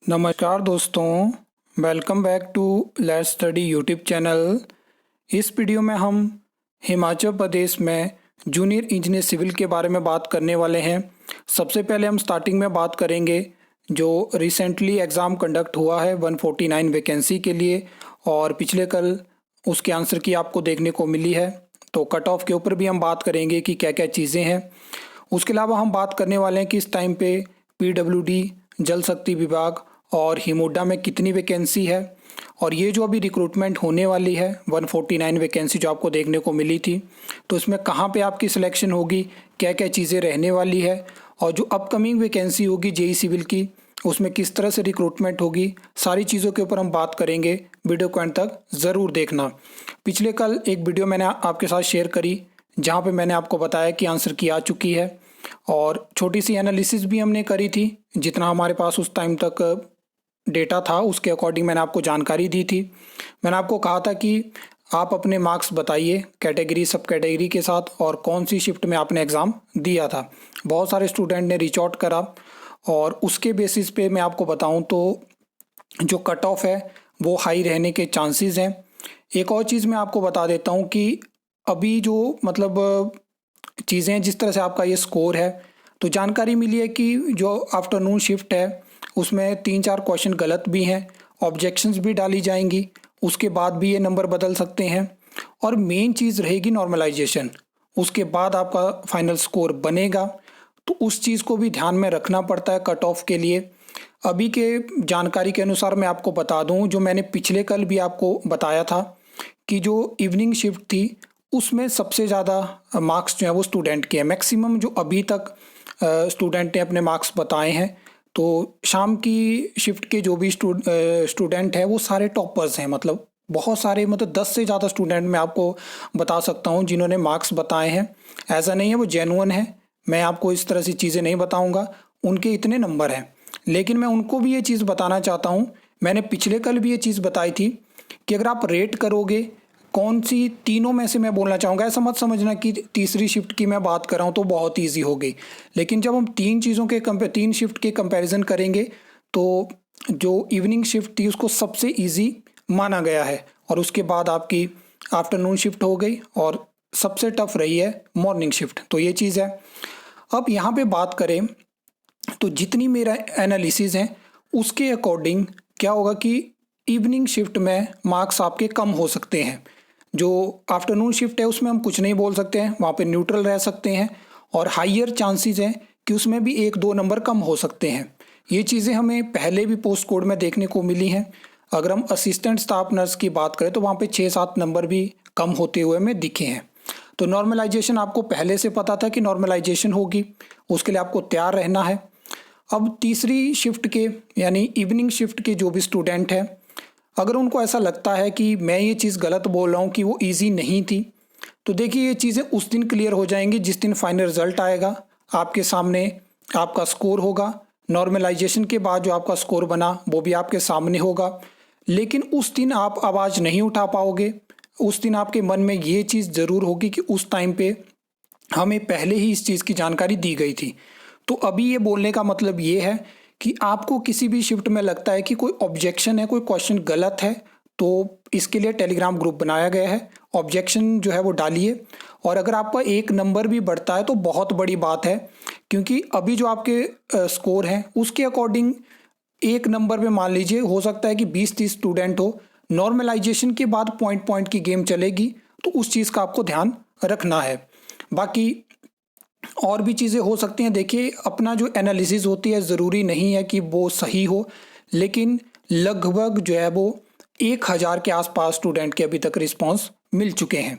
नमस्कार दोस्तों, welcome back to let's study YouTube channel. इस वीडियो में हम हिमाचल प्रदेश में जूनियर इंजीनियर सिविल के बारे में बात करने वाले हैं। सबसे पहले हम स्टार्टिंग में बात करेंगे जो रिसेंटली एग्ज़ाम कंडक्ट हुआ है 149 वैकेंसी के लिए, और पिछले कल उसके आंसर की आपको देखने को मिली है। तो कट ऑफ के ऊपर भी हम बात करेंगे कि क्या क्या चीज़ें हैं। उसके अलावा हम बात करने वाले हैं कि इस टाइम पे पीडब्ल्यूडी, जल शक्ति विभाग और हिमोडा में कितनी वैकेंसी है, और ये जो अभी रिक्रूटमेंट होने वाली है 149 वैकेंसी जो आपको देखने को मिली थी, तो इसमें कहाँ पे आपकी सिलेक्शन होगी, क्या क्या चीज़ें रहने वाली है, और जो अपकमिंग वैकेंसी होगी जेई सिविल की उसमें किस तरह से रिक्रूटमेंट होगी, सारी चीज़ों के ऊपर हम बात करेंगे। वीडियो को अंत तक ज़रूर देखना। पिछले कल एक वीडियो मैंने आपके साथ शेयर करी जहाँ पे मैंने आपको बताया कि आंसर की आ चुकी है, और छोटी सी एनालिसिस भी हमने करी थी। जितना हमारे पास उस टाइम तक डेटा था उसके अकॉर्डिंग मैंने आपको जानकारी दी थी। मैंने आपको कहा था कि आप अपने मार्क्स बताइए कैटेगरी सब कैटेगरी के साथ, और कौन सी शिफ्ट में आपने एग्ज़ाम दिया था। बहुत सारे स्टूडेंट ने रीच आउट करा, और उसके बेसिस पे मैं आपको बताऊं तो जो कट ऑफ है वो हाई रहने के चांसेस हैं। एक और चीज़ मैं आपको बता देता हूं कि अभी जो चीज़ें हैं, जिस तरह से आपका ये स्कोर है, तो जानकारी मिली है कि जो आफ्टरनून शिफ्ट है उसमें 3-4 क्वेश्चन गलत भी हैं, ऑब्जेक्शंस भी डाली जाएंगी, उसके बाद भी ये नंबर बदल सकते हैं, और मेन चीज़ रहेगी नॉर्मलाइजेशन। उसके बाद आपका फाइनल स्कोर बनेगा, तो उस चीज़ को भी ध्यान में रखना पड़ता है कट ऑफ के लिए। अभी के जानकारी के अनुसार मैं आपको बता दूं, जो मैंने पिछले कल भी आपको बताया था कि जो इवनिंग शिफ्ट थी उसमें सबसे ज़्यादा मार्क्स जो है वो स्टूडेंट के हैं। मैक्सिमम जो अभी तक स्टूडेंट ने अपने मार्क्स बताए हैं, तो शाम की शिफ्ट के जो भी स्टूडेंट हैं वो सारे टॉपर्स हैं। मतलब बहुत सारे, मतलब 10 से ज़्यादा स्टूडेंट मैं आपको बता सकता हूँ जिन्होंने मार्क्स बताए हैं। ऐसा नहीं है वो जेन्युइन है, मैं आपको इस तरह से चीज़ें नहीं बताऊँगा, उनके इतने नंबर हैं। लेकिन मैं उनको भी ये चीज़ बताना चाहता हूँ, मैंने पिछले कल भी ये चीज़ बताई थी कि अगर आप रेट करोगे कौन सी तीनों में से, मैं बोलना चाहूँगा ऐसा मत समझना कि तीसरी शिफ्ट की मैं बात कर रहा हूँ तो बहुत ईजी हो गई। लेकिन जब हम तीन शिफ्ट के कंपैरिजन करेंगे तो जो इवनिंग शिफ्ट थी उसको सबसे ईजी माना गया है, और उसके बाद आपकी आफ्टरनून शिफ्ट हो गई, और सबसे टफ रही है मॉर्निंग शिफ्ट। तो ये चीज़ है। अब यहाँ पे बात करें तो जितनी मेरा एनालिसिस है उसके अकॉर्डिंग क्या होगा कि इवनिंग शिफ्ट में मार्क्स आपके कम हो सकते हैं। जो आफ्टरनून शिफ्ट है उसमें हम कुछ नहीं बोल सकते हैं, वहाँ पे न्यूट्रल रह सकते हैं, और हाइयर चांसेस हैं कि उसमें भी 1-2 नंबर कम हो सकते हैं। ये चीज़ें हमें पहले भी पोस्ट कोड में देखने को मिली हैं। अगर हम असिस्टेंट स्टाफ नर्स की बात करें तो वहाँ पे 6-7 नंबर भी कम होते हुए हमें दिखे हैं। तो नॉर्मलाइजेशन आपको पहले से पता था कि नॉर्मलाइजेशन होगी, उसके लिए आपको तैयार रहना है। अब तीसरी शिफ्ट के यानी इवनिंग शिफ्ट के जो भी स्टूडेंट हैं, अगर उनको ऐसा लगता है कि मैं ये चीज़ गलत बोल रहा हूँ कि वो इजी नहीं थी, तो देखिए ये चीज़ें उस दिन क्लियर हो जाएंगी जिस दिन फाइनल रिजल्ट आएगा। आपके सामने आपका स्कोर होगा, नॉर्मलाइजेशन के बाद जो आपका स्कोर बना वो भी आपके सामने होगा। लेकिन उस दिन आप आवाज़ नहीं उठा पाओगे। उस दिन आपके मन में ये चीज़ ज़रूर होगी कि उस टाइम पे हमें पहले ही इस चीज़ की जानकारी दी गई थी। तो अभी ये बोलने का मतलब ये है कि आपको किसी भी शिफ्ट में लगता है कि कोई ऑब्जेक्शन है, कोई क्वेश्चन गलत है, तो इसके लिए टेलीग्राम ग्रुप बनाया गया है। ऑब्जेक्शन जो है वो डालिए, और अगर आपका एक नंबर भी बढ़ता है तो बहुत बड़ी बात है, क्योंकि अभी जो आपके स्कोर हैं उसके अकॉर्डिंग एक नंबर पे मान लीजिए हो सकता है कि 20-30 स्टूडेंट हो। नॉर्मलाइजेशन के बाद पॉइंट पॉइंट की गेम चलेगी, तो उस चीज़ का आपको ध्यान रखना है। बाकी और भी चीज़ें हो सकती हैं। देखिए अपना जो एनालिसिस होती है ज़रूरी नहीं है कि वो सही हो, लेकिन लगभग जो है वो 1000 के आसपास स्टूडेंट के अभी तक रिस्पांस मिल चुके हैं।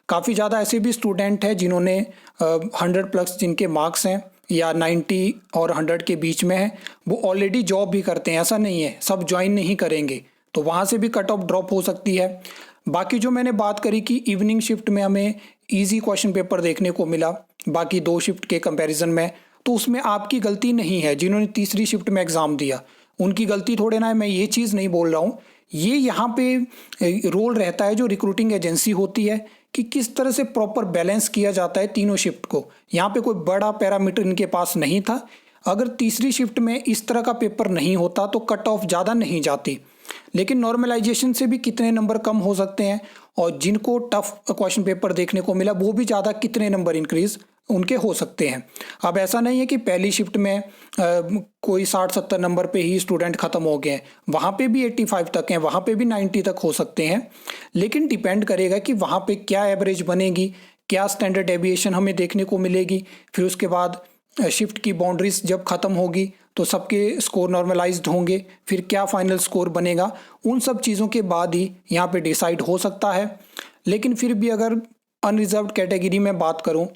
काफ़ी ज़्यादा ऐसे भी स्टूडेंट हैं जिन्होंने 100 प्लस जिनके मार्क्स हैं या 90 और 100 के बीच में है, वो ऑलरेडी जॉब भी करते हैं। ऐसा नहीं है सब ज्वाइन नहीं करेंगे, तो वहाँ से भी कट ऑफ ड्रॉप हो सकती है। बाकी जो मैंने बात करी कि इवनिंग शिफ्ट में हमें इजी क्वेश्चन पेपर देखने को मिला बाकी 2 शिफ्ट के कंपैरिजन में, तो उसमें आपकी गलती नहीं है। जिन्होंने तीसरी शिफ्ट में एग्ज़ाम दिया उनकी गलती थोड़े ना है, मैं ये चीज़ नहीं बोल रहा हूँ। ये यहाँ पे रोल रहता है जो रिक्रूटिंग एजेंसी होती है कि किस तरह से प्रॉपर बैलेंस किया जाता है तीनों शिफ्ट को। यहाँ पे कोई बड़ा पैरामीटर इनके पास नहीं था। अगर तीसरी शिफ्ट में इस तरह का पेपर नहीं होता तो कट ऑफ ज़्यादा नहीं जाती, लेकिन नॉर्मलाइजेशन से भी कितने नंबर कम हो सकते हैं और जिनको टफ क्वेश्चन पेपर देखने को मिला वो भी ज़्यादा कितने नंबर इंक्रीज उनके हो सकते हैं। अब ऐसा नहीं है कि पहली शिफ्ट में कोई 60-70 नंबर पे ही स्टूडेंट ख़त्म हो गए हैं, वहाँ पे भी 85 तक हैं, वहाँ पे भी 90 तक हो सकते हैं, लेकिन डिपेंड करेगा कि वहाँ पे क्या एवरेज बनेगी, क्या स्टैंडर्ड डेविएशन हमें देखने को मिलेगी। फिर उसके बाद शिफ्ट की बाउंड्रीज जब ख़त्म होगी तो सबके स्कोर नॉर्मलाइज्ड होंगे, फिर क्या फाइनल स्कोर बनेगा, उन सब चीज़ों के बाद ही यहाँ पे डिसाइड हो सकता है। लेकिन फिर भी अगर अनरिजर्व्ड कैटेगरी में बात करूँ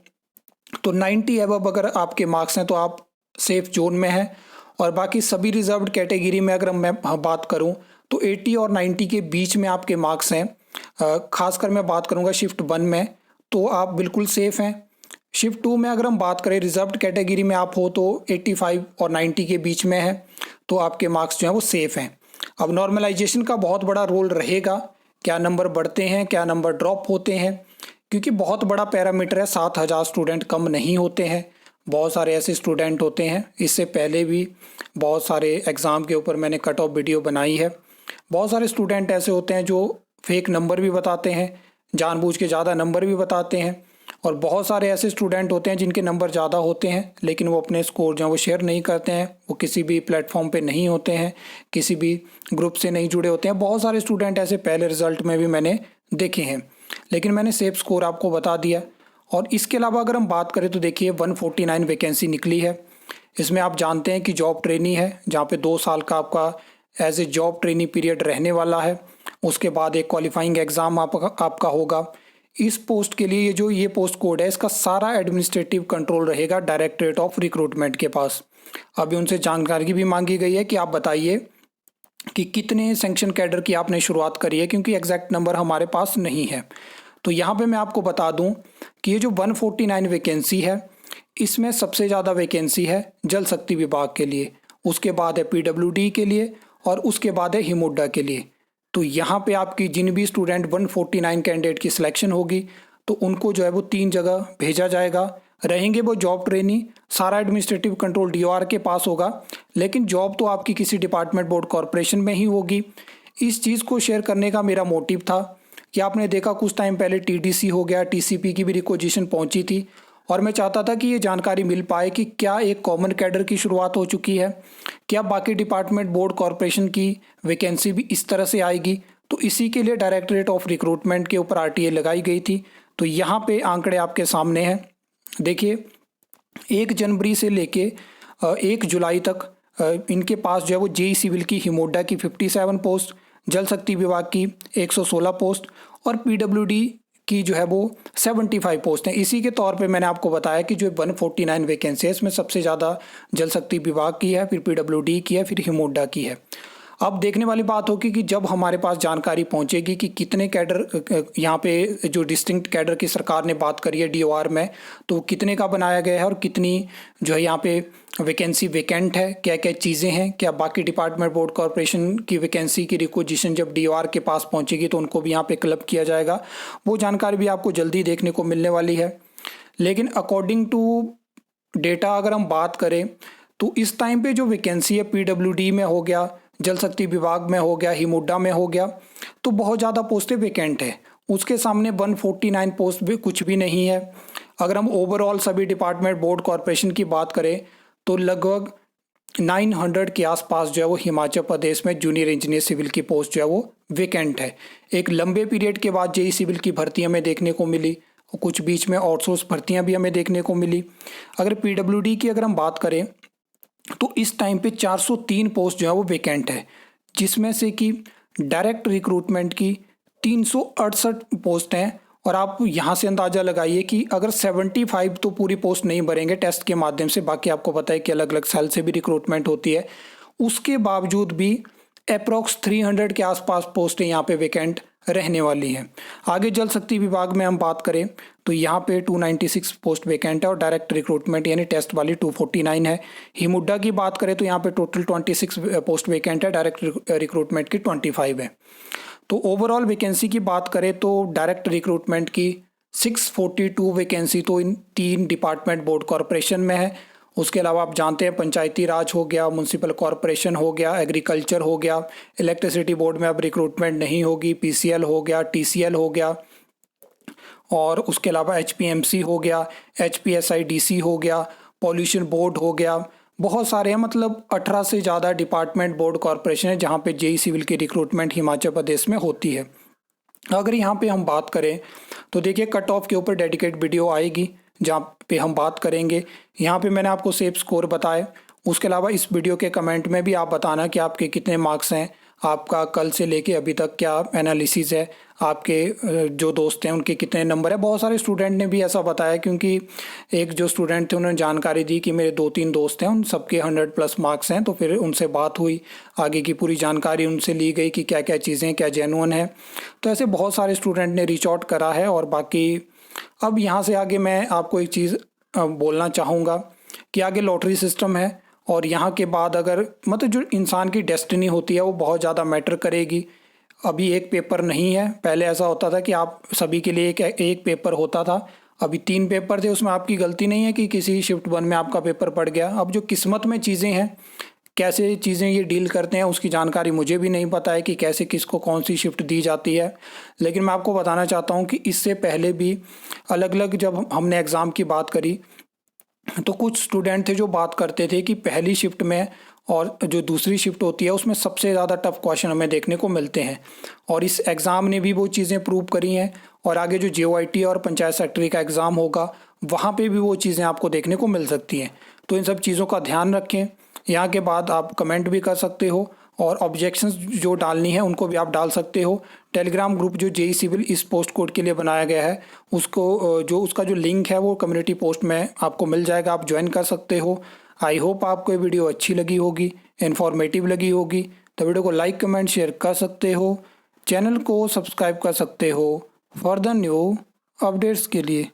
तो 90 एबव अगर आपके मार्क्स हैं तो आप सेफ जोन में हैं, और बाकी सभी रिजर्व्ड कैटेगरी में अगर मैं बात करूं तो 80 और 90 के बीच में आपके मार्क्स हैं। खासकर मैं बात करूंगा शिफ्ट 1 में, तो आप बिल्कुल सेफ हैं। शिफ्ट 2 में अगर हम बात करें, रिजर्व्ड कैटेगरी में आप हो तो 85 और 90 के बीच में है, तो आपके मार्क्स जो हैं वो सेफ हैं। अब नॉर्मलाइजेशन का बहुत बड़ा रोल रहेगा, क्या नंबर बढ़ते हैं, क्या नंबर ड्रॉप होते हैं, क्योंकि बहुत बड़ा पैरामीटर है। 7,000 स्टूडेंट कम नहीं होते हैं, बहुत सारे ऐसे स्टूडेंट होते हैं। इससे पहले भी बहुत सारे एग्ज़ाम के ऊपर मैंने कट ऑफ वीडियो बनाई है। बहुत सारे स्टूडेंट ऐसे होते हैं जो फेक नंबर भी बताते हैं, जानबूझ के ज़्यादा नंबर भी बताते हैं, और बहुत सारे ऐसे स्टूडेंट होते हैं जिनके नंबर ज़्यादा होते हैं लेकिन वो अपने स्कोर जो है वो शेयर नहीं करते हैं, वो किसी भी प्लेटफॉर्म पे नहीं होते हैं, किसी भी ग्रुप से नहीं जुड़े होते हैं। बहुत सारे स्टूडेंट ऐसे पहले रिजल्ट में भी मैंने देखे हैं, लेकिन मैंने सेफ स्कोर आपको बता दिया। और इसके अलावा अगर हम बात करें तो देखिए 149 वैकेंसी निकली है। इसमें आप जानते हैं कि जॉब ट्रेनी है, जहाँ पे 2 साल का आपका as a job trainee period रहने वाला है। उसके बाद एक क्वालिफाइंग एग्ज़ाम आपका होगा। इस पोस्ट के लिए ये पोस्ट कोड है, इसका सारा एडमिनिस्ट्रेटिव कंट्रोल रहेगा डायरेक्टरेट ऑफ रिक्रूटमेंट के पास। अभी उनसे जानकारी भी मांगी गई है कि आप बताइए कि कितने सैंक्शन कैडर की आपने शुरुआत करी है, क्योंकि एग्जैक्ट नंबर हमारे पास नहीं है। तो यहाँ पे मैं आपको बता दूं कि ये जो 149 वैकेंसी है, इसमें सबसे ज़्यादा वैकेंसी है जल शक्ति विभाग के लिए, उसके बाद है पीडब्ल्यूडी के लिए, और उसके बाद है हिमुडा के लिए। तो यहाँ पे आपकी जिन भी स्टूडेंट 149 कैंडिडेट की सिलेक्शन होगी तो उनको जो है वो 3 जगह भेजा जाएगा। रहेंगे वो जॉब ट्रेनी, सारा एडमिनिस्ट्रेटिव कंट्रोल डीओआर के पास होगा, लेकिन जॉब तो आपकी किसी डिपार्टमेंट बोर्ड कॉरपोरेशन में ही होगी। इस चीज़ को शेयर करने का मेरा मोटिव था कि आपने देखा कुछ टाइम पहले टीडीसी हो गया, टीसीपी की भी रिक्वेजिशन पहुंची थी, और मैं चाहता था कि ये जानकारी मिल पाए कि क्या एक कॉमन कैडर की शुरुआत हो चुकी है, क्या बाकी डिपार्टमेंट बोर्ड कॉरपोरेशन की वैकेंसी भी इस तरह से आएगी। तो इसी के लिए डायरेक्टरेट ऑफ रिक्रूटमेंट के ऊपर आरटीए लगाई गई थी। तो यहाँ पे आंकड़े आपके सामने हैं, देखिए 1 जनवरी से लेके 1 जुलाई तक इनके पास जो है वो जेई सिविल की हिमोडा की 57 पोस्ट, जल शक्ति विभाग की 116 पोस्ट, और पीडब्ल्यूडी की जो है वो 75 पोस्ट हैं। इसी के तौर पे मैंने आपको बताया कि जो 149 वैकेंसी है इसमें सबसे ज़्यादा जल शक्ति विभाग की है, फिर पीडब्ल्यूडी की है, फिर हिमोडा की है। अब देखने वाली बात होगी कि जब हमारे पास जानकारी पहुंचेगी कि कितने कैडर यहाँ पे जो डिस्टिंक्ट कैडर की सरकार ने बात करी है डीओआर में, तो कितने का बनाया गया है और कितनी जो है यहाँ पे वैकेंसी वैकेंट है, क्या क्या चीज़ें हैं, क्या बाकी डिपार्टमेंट बोर्ड कॉरपोरेशन की वैकेंसी की रिक्वेजिशन जब डीओआर के पास पहुँचेगी तो उनको भी यहाँ पे क्लब किया जाएगा। वो जानकारी भी आपको जल्दी देखने को मिलने वाली है। लेकिन अकॉर्डिंग टू डेटा अगर हम बात करें तो इस टाइम पे जो वैकेंसी है पीडब्ल्यूडी में हो गया, जल शक्ति विभाग में हो गया, हिमुडा में हो गया, तो बहुत ज़्यादा पोस्टें वैकेंट है। उसके सामने 149 पोस्ट भी कुछ भी नहीं है। अगर हम ओवरऑल सभी डिपार्टमेंट बोर्ड कॉरपोरेशन की बात करें तो लगभग 900 के आसपास जो है वो हिमाचल प्रदेश में जूनियर इंजीनियर सिविल की पोस्ट जो है वो वैकेंट है। एक लंबे पीरियड के बाद जेई सिविल की भर्ती हमें देखने को मिली, और कुछ बीच में आउटसोर्स भर्तियाँ भी हमें देखने को मिली। अगर पीडब्ल्यूडी की अगर हम बात करें तो इस टाइम पे 403 पोस्ट जो है वो वैकेंट है, जिसमें से कि डायरेक्ट रिक्रूटमेंट की 368 पोस्ट हैं। और आप यहाँ से अंदाज़ा लगाइए कि अगर 75 तो पूरी पोस्ट नहीं भरेंगे टेस्ट के माध्यम से, बाकी आपको पता है कि अलग अलग सेल से भी रिक्रूटमेंट होती है, उसके बावजूद भी अप्रॉक्स 300 के आसपास पोस्टें यहाँ पे वैकेंट रहने वाली हैं। आगे जल शक्ति विभाग में हम बात करें तो यहाँ पे 296 पोस्ट वैकेंट है और डायरेक्ट रिक्रूटमेंट यानी टेस्ट वाली 249 है। हिमुडा की बात करें तो यहाँ पे टोटल 26 पोस्ट वैकेंट है, डायरेक्ट रिक्रूटमेंट की 25 है। तो ओवरऑल वैकेंसी की बात करें तो डायरेक्ट रिक्रूटमेंट की 642 वैकेंसी तो इन 3 डिपार्टमेंट बोर्ड कॉरपोरेशन में है, उसके अलावा आप जानते हैं पंचायती राज हो गया, म्यूनसिपल कॉरपोरेशन हो गया, एग्रीकल्चर हो गया, इलेक्ट्रिसिटी बोर्ड में अब रिक्रूटमेंट नहीं होगी, पीसीएल हो गया, टीसीएल हो गया, और उसके अलावा एचपीएमसी हो गया, एचपीएसआईडीसी हो गया, पॉल्यूशन बोर्ड हो गया। बहुत सारे हैं, मतलब 18 से ज़्यादा डिपार्टमेंट बोर्ड कॉरपोरेशन है जहाँ पे जेई सिविल की रिक्रूटमेंट हिमाचल प्रदेश में होती है। अगर यहाँ पे हम बात करें तो देखिए कट ऑफ के ऊपर डेडिकेट वीडियो आएगी जहाँ पे हम बात करेंगे। यहाँ पे मैंने आपको सेफ स्कोर बताए। उसके अलावा इस वीडियो के कमेंट में भी आप बताना कि आपके कितने मार्क्स हैं, आपका कल से लेके अभी तक क्या एनालिसिस है, आपके जो दोस्त हैं उनके कितने नंबर है। बहुत सारे स्टूडेंट ने भी ऐसा बताया, क्योंकि एक जो स्टूडेंट थे उन्होंने जानकारी दी कि मेरे 2-3 दोस्त हैं, उन सबके 100+ मार्क्स हैं। तो फिर उनसे बात हुई, आगे की पूरी जानकारी उनसे ली गई कि क्या क्या चीज़ें क्या जेन्युइन है। तो ऐसे बहुत सारे स्टूडेंट ने रीच आउट करा है। और बाकी अब यहाँ से आगे मैं आपको एक चीज़ बोलना चाहूँगा कि आगे लॉटरी सिस्टम है, और यहाँ के बाद अगर मतलब जो इंसान की डेस्टिनी होती है वो बहुत ज़्यादा मैटर करेगी। अभी एक पेपर नहीं है, पहले ऐसा होता था कि आप सभी के लिए एक पेपर होता था। अभी 3 पेपर थे, उसमें आपकी गलती नहीं है कि किसी शिफ्ट 1 में आपका पेपर पड़ गया। अब जो किस्मत में चीज़ें हैं, कैसे चीज़ें ये डील करते हैं उसकी जानकारी मुझे भी नहीं पता है कि कैसे किसको कौन सी शिफ्ट दी जाती है। लेकिन मैं आपको बताना चाहता हूँ कि इससे पहले भी अलग अलग जब हमने एग्ज़ाम की बात करी तो कुछ स्टूडेंट थे जो बात करते थे कि पहली शिफ्ट में और जो दूसरी शिफ्ट होती है उसमें सबसे ज़्यादा टफ क्वेश्चन हमें देखने को मिलते हैं। और इस एग्ज़ाम ने भी वो चीज़ें प्रूव करी हैं। और आगे जो जेओआईटी और पंचायत सेक्रेटरी का एग्ज़ाम होगा वहाँ पे भी वो चीज़ें आपको देखने को मिल सकती हैं। तो इन सब चीज़ों का ध्यान रखें। यहाँ के बाद आप कमेंट भी कर सकते हो, और ऑब्जेक्शंस जो डालनी है उनको भी आप डाल सकते हो। टेलीग्राम ग्रुप जो जेई सिविल इस पोस्ट कोड के लिए बनाया गया है, उसका जो लिंक है वो कम्युनिटी पोस्ट में आपको मिल जाएगा, आप ज्वाइन कर सकते हो। आई होप आपको ये वीडियो अच्छी लगी होगी, इन्फॉर्मेटिव लगी होगी। तो वीडियो को लाइक कमेंट शेयर कर सकते हो, चैनल को सब्सक्राइब कर सकते हो फॉर द न्यू अपडेट्स के लिए।